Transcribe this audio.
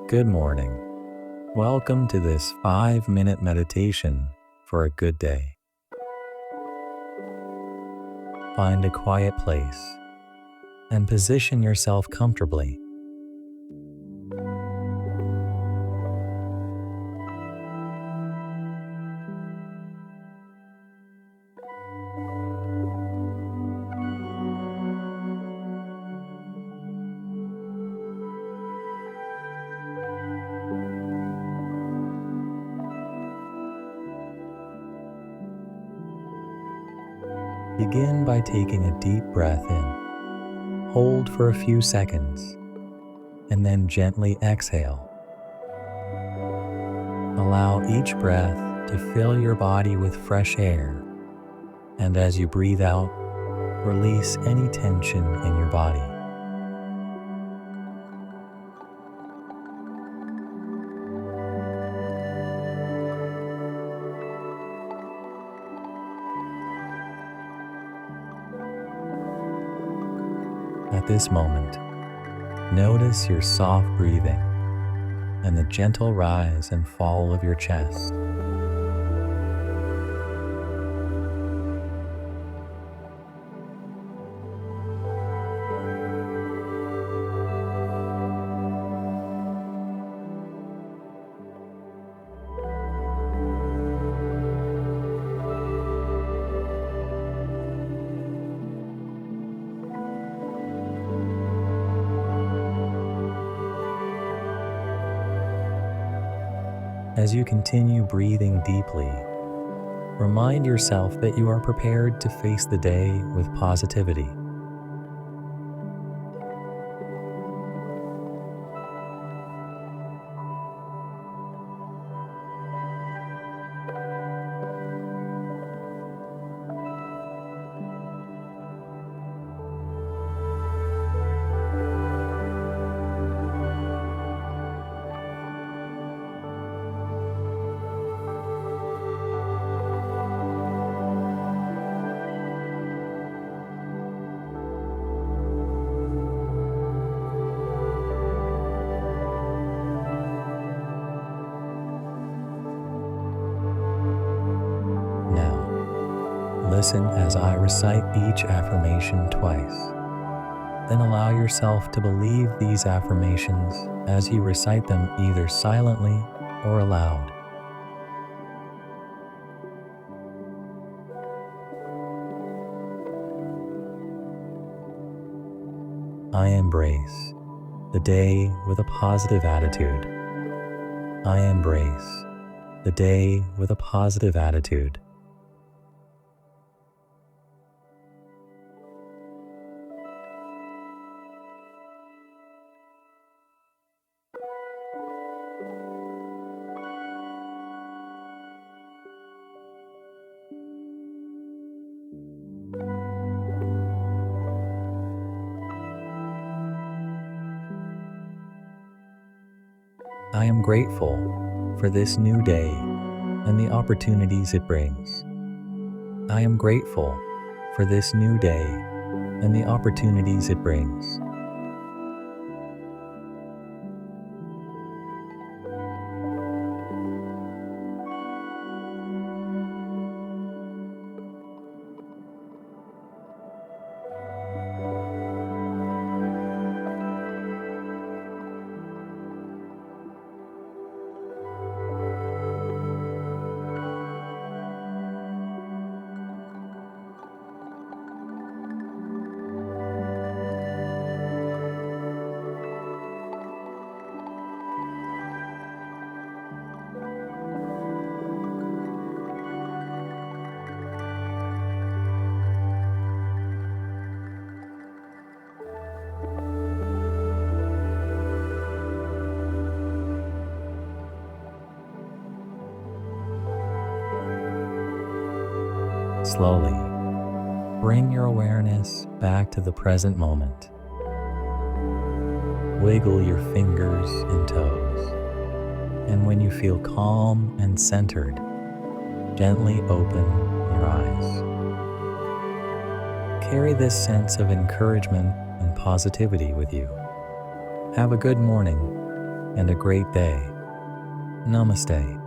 Good morning. Welcome to this 5-minute meditation for a good day. Find a quiet place and position yourself comfortably. Begin by taking a deep breath in. Hold for a few seconds, and then gently exhale. Allow each breath to fill your body with fresh air, and as you breathe out, release any tension in your body. At this moment, notice your soft breathing and the gentle rise and fall of your chest. As you continue breathing deeply, remind yourself that you are prepared to face the day with positivity. Now, listen as I recite each affirmation twice. Then allow yourself to believe these affirmations as you recite them either silently or aloud. I embrace the day with a positive attitude. I embrace the day with a positive attitude. I am grateful for this new day and the opportunities it brings. I am grateful for this new day and the opportunities it brings. Slowly, bring your awareness back to the present moment. Wiggle your fingers and toes, and when you feel calm and centered, gently open your eyes. Carry this sense of encouragement and positivity with you. Have a good morning. and a great day. Namaste.